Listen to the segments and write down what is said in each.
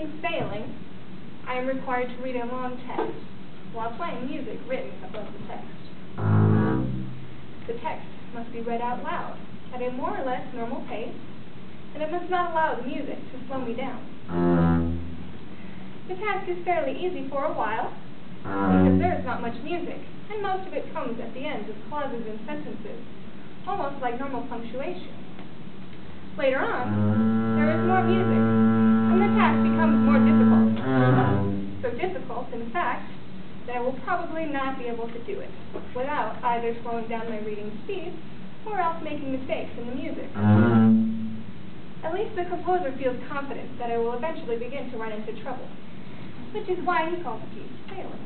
speaking failing, I am required to read a long text while playing music written above the text. The text must be read out loud at a more or less normal pace, and it must not allow the music to slow me down. The task is fairly easy for a while, because there is not much music, and most of it comes at the ends of clauses and sentences, almost like normal punctuation. Later on, there is more music, and the task becomes more difficult. So difficult, in fact, that I will probably not be able to do it without either slowing down my reading speed or else making mistakes in the music. At least the composer feels confident that I will eventually begin to run into trouble, which is why he calls the piece failing.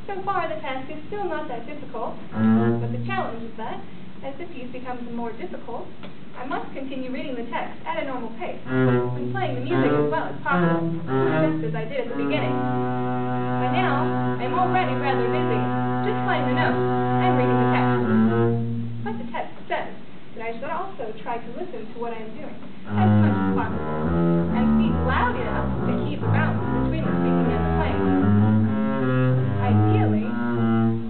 So far, the task is still not that difficult, but the challenge is that, as the piece becomes more difficult, I must continue reading the text at a normal pace, and playing the music as well as possible, just as I did at the beginning. By now, I am already rather busy, just playing the notes and reading the text. But the text says that I should also try to listen to what I am doing, as much as possible, and speak loud enough to keep a balance between the speaking and the playing. Ideally,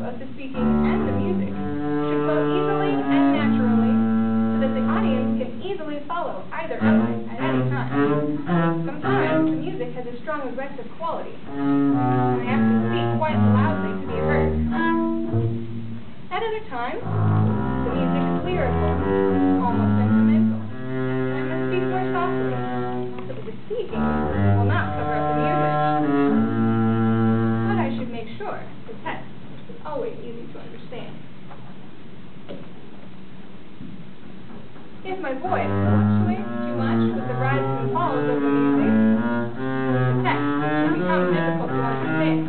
both the speaking and the music should flow easily and naturally, so that the audience can easily follow either of it at any time. Sometimes the music has a strong aggressive quality, and I have to speak quite loudly to be heard. At other times, the music is lyrical, almost sentimental, and I must speak more softly, so that the speaking will not cover up the music. But I should make sure the text is always easy to understand. If my voice fluctuates too much with the rises and falls of the music, the text will become difficult to understand.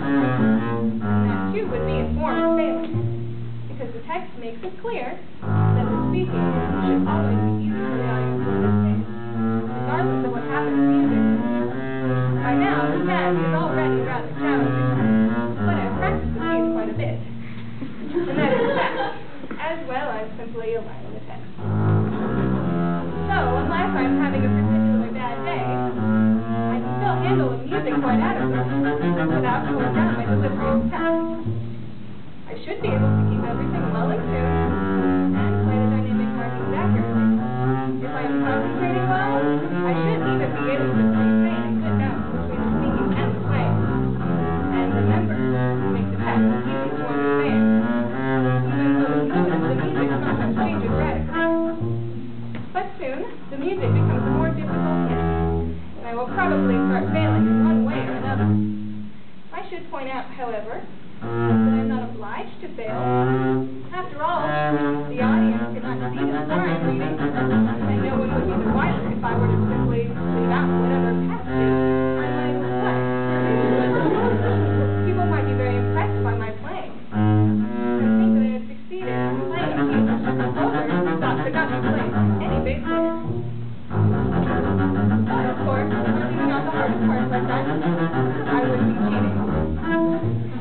And that too would be a form of failing, because the text makes it clear that the speaking should always be easy for the audience to understand, regardless of what happens in music. By now, the task is already rather challenging, but I've practiced the piece quite a bit, and that is fact, as well as simply learning the text. So, unless I'm having a particularly bad day, I can still handle the music quite adequately without slowing down my delivery of the text. I should be able to keep everything well in tune and play the dynamic markings accurately. If I am concentrating well, I should even be able to maintain a good balance between the speaking and the playing. And remember, to make the text easy to understand, even though the mood of the music sometimes changes radically. But soon, the music becomes more difficult yet, and I will probably start failing in one way or another. I should point out, however, that I am not obliged to fail. After all, the audience cannot see the score I'm reading, and no one would be the wiser if I were to simply leave out whatever passages I might play. People might be very impressed by my playing, and think that I have succeeded in playing a piece which the composer thought could not be played on any bass player. But, of course, leaving out the hardest parts like that, I would be cheating.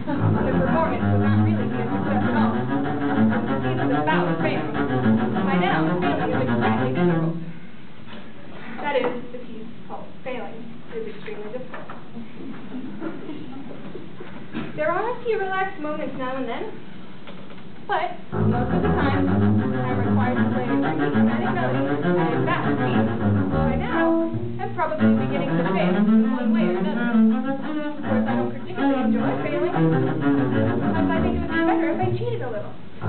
The performance would not really be a success at all. The piece is about failing. By now, failing is extremely difficult. That is, the piece called failing is extremely difficult. There are a few relaxed moments now and then, but most of the time, I'm required to play a dramatic melody at a fast speed. By now, I'm probably beginning to fail in one way or another. Of course, I don't particularly enjoy failing. Sometimes I think it would be better if I cheated a little, so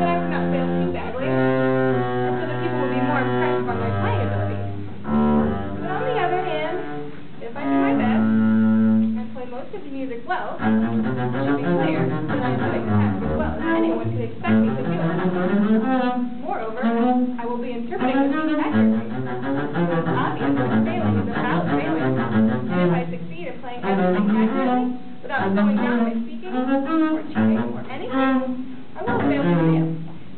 that I would not fail too badly, and so that people would be more impressed by my playing abilities. But on the other hand, if I do my best, and play most of the music well, it should be clear that I am doing the task as well as anyone could expect me to do it. Moreover, I will be interpreting the piece accurately. It's obvious that failing is about failing, and if I succeed in playing everything accurately, without slowing down my speaking, or cheating, or anything, I will fail to fail,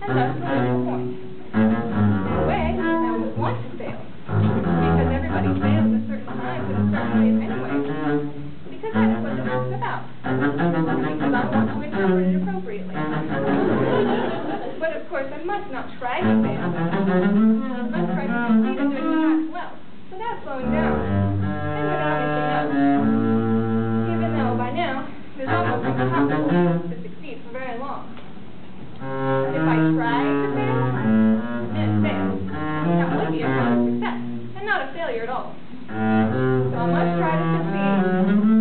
and thus lose the point. In a way, I almost want to fail, because everybody fails at certain times in certain ways anyway, because that is what the book is about, because I want to interpret it appropriately. But of course, I must not try to fail. I must try to succeed in doing the task well, without slowing down. a sign of success, and not a failure at all. So I must try to succeed.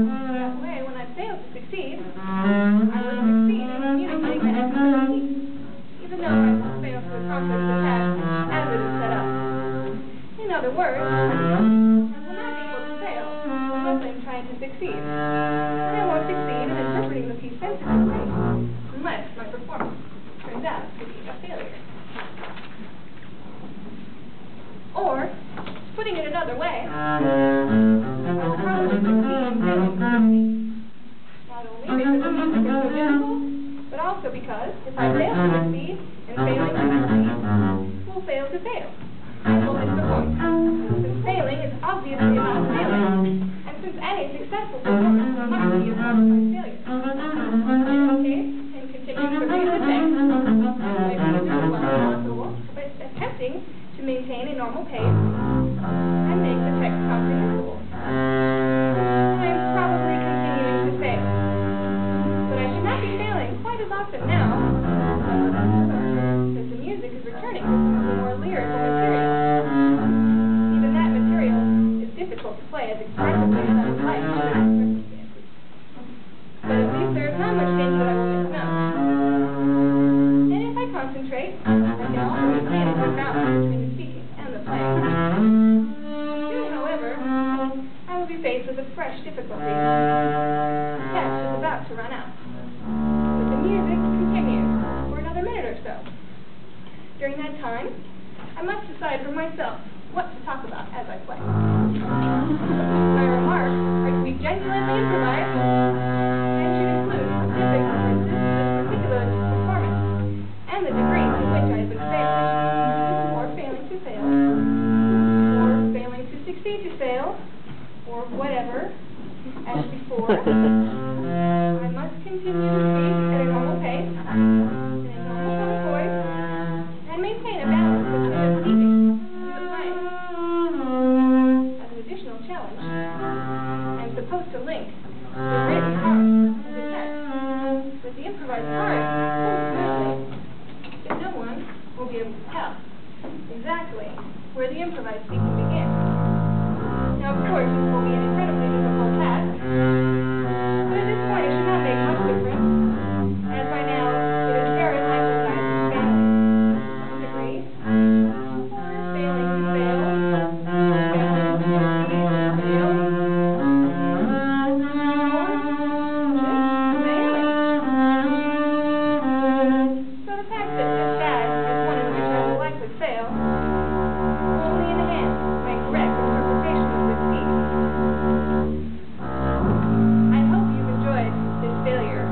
That way, when I fail to succeed, I will succeed in communicating my expertise, even though I will fail to accomplish the task as it is set up. In other words, I will not be able to fail unless I am trying to succeed. And I won't succeed in interpreting the piece sensitively unless my performance turns out to be a failure. Or, putting it another way, I will probably succeed in failing to succeed. Not only because the music is so difficult, but also because if I fail to succeed and failing to succeed, will fail to fail. And will miss the point. Since failing is obviously about failing, and since any successful performance must be involved by failure. In this case, in continuing to read the text, I will do as well as possible, but attempting to maintain a normal pace and make the text comprehensible. I am probably continuing to fail, but I should not be failing quite as often now, because the music is returning to some of the more lyrical material. Even that material is difficult to play as expressively as I would like under the circumstances. But at least there is not much danger that I will miss notes. And if I concentrate, I can also maintain a good balance between the speaking and the playing. Soon, however, I will be faced with a fresh difficulty. The test is about to run out. But the music continues for another minute or so. During that time, I must decide for myself what to talk about as I play. My remarks are to be genuinely improvised and should include specific references to this particular performance and the degree to which I have been failing, or failing to fail, or failing to succeed to fail, or whatever, as before. I must continue to speak at a normal pace, in a normal tone of voice, and maintain a balance between the speaking and the playing. As an additional challenge, I'm supposed to link the written part of the text with the improvised part so smoothly that no one will be able to tell exactly where the improvised speaking begins. Now, of course, this will be an incredibly difficult task, but at this point it should not make much difference, as by now it is very likely that I have been failing to some degree, or failing to fail, or failing to succeed or fail, or just failing. So the fact that this task is one in which I will likely fail will only enhance my correct interpretation of this piece. I hope you've enjoyed this failure.